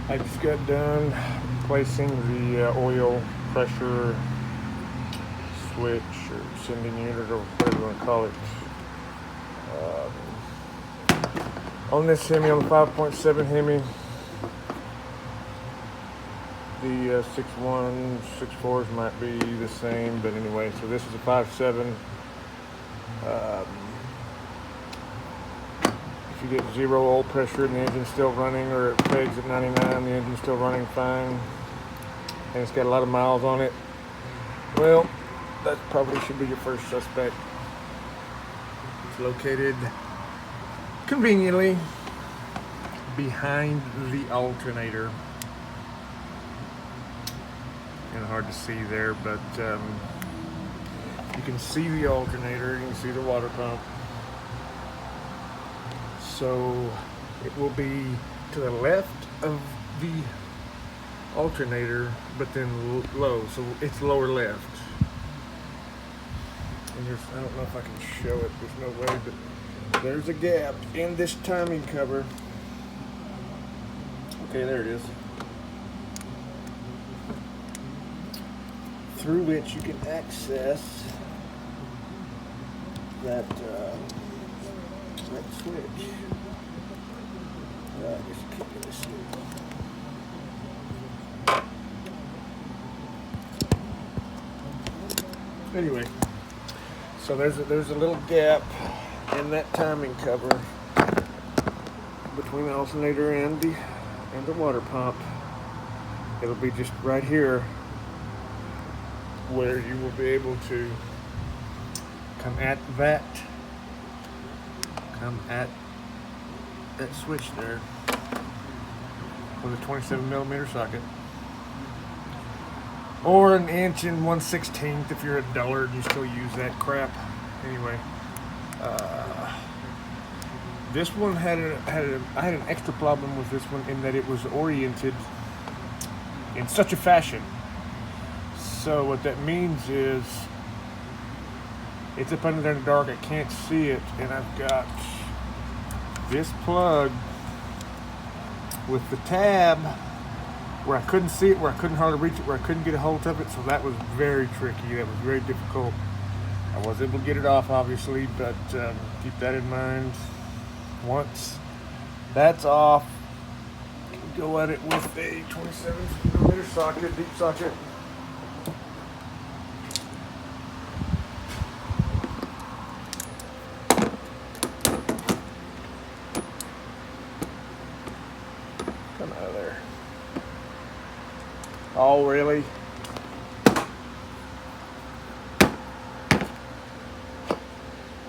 I just got done placing the oil pressure switch or sending unit or whatever you want to call it on this Hemi, on the 5.7 Hemi. The 6.1, 6.4s might be the same, but anyway, so this is a 5.7. If you get zero oil pressure and the engine's still running, or it pegs at 99, the engine's still running fine, and it's got a lot of miles on it, well, that probably should be your first suspect. It's located conveniently behind the alternator. Kind of hard to see there, but you can see the alternator, you can see the water pump. So it will be to the left of the alternator, but then low, so it's lower left. And I don't know if I can show it, there's no way, but there's a gap in this timing cover. Okay, there it is. Through which you can access that switch. I guess you can't really see it. Anyway, so there's a little gap in that timing cover between the alternator and the water pump. It'll be just right here where you will be able to come at that switch there with a 27mm socket, or an inch and 1/16 if you're a dullard and you still use that crap. Anyway, this one I had an extra problem with this one in that it was oriented in such a fashion. So what that means is it's up under there in the dark, I can't see it, and I've got this plug with the tab where I couldn't see it, where I couldn't hardly reach it, where I couldn't get a hold of it, so that was very tricky, that was very difficult. I was able to get it off, obviously, but keep that in mind. Once that's off, you can go at it with a 27mm socket, deep socket. Come out of there. Oh, really?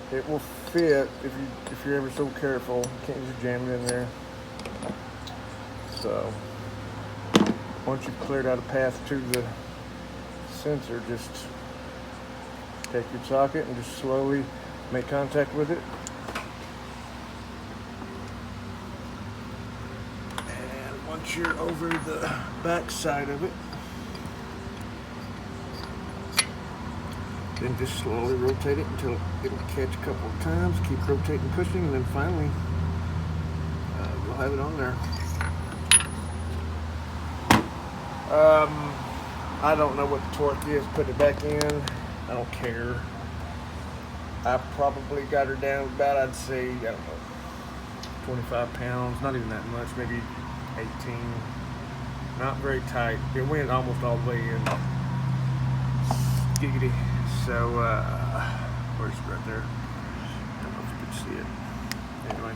It will fit if you're ever so careful. You can't just jam it in there. So once you've cleared out a path to the sensor, just take your socket and just slowly make contact with it. And once you're over the back side of it, then just slowly rotate it until it'll catch a couple of times. Keep rotating, pushing, and then finally we'll have it on there. I don't know what the torque is. Put it back in. I don't care. I probably got her down about, I'd say, I don't know, 25 pounds. Not even that much. Maybe 18. Not very tight. It went almost all the way in. Giggity. So, where's it right there? I don't know if you can see it. Anyway,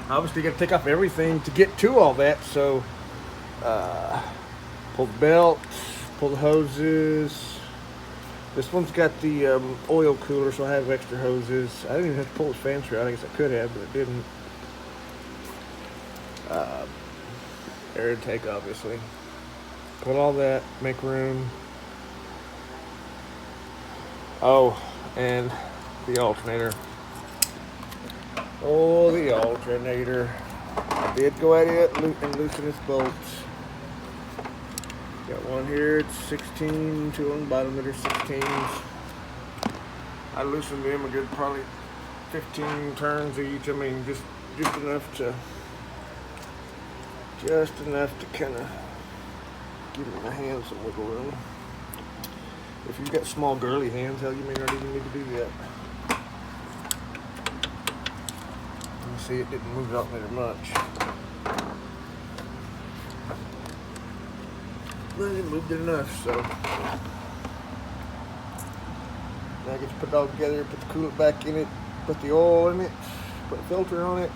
obviously you got to take off everything to get to all that. So, pull the belt, pull the hoses. This one's got the oil cooler, so I have extra hoses. I didn't even have to pull the fan through. I guess I could have, but I didn't. Air intake, obviously. Pull all that, make room. Oh, and the alternator. Oh, the alternator. I did go at it and loosen its bolts. Got one here, it's 16, two on the bottom that are 16s. I loosened them a good probably 15 turns each. I mean, just enough to Just enough to kind of give my hands some wiggle room. If you've got small girly hands, hell, you may not even need to do that. You see, it didn't move out there much. But it moved it enough, so. Now I get to put it all together, put the coolant back in it, put the oil in it, put a filter on it,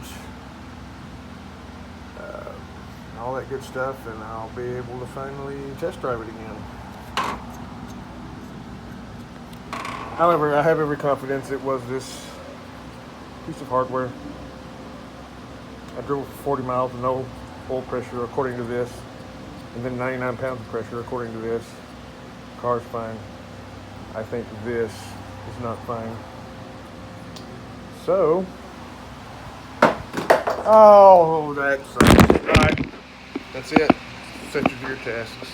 all that good stuff, and I'll be able to finally test drive it again. However, I have every confidence it was this piece of hardware. I drove for 40 miles with no oil pressure according to this, and then 99 pounds of pressure according to this. Car's fine. I think this is not fine. So, oh, that's right. That's it. Set you to your tasks.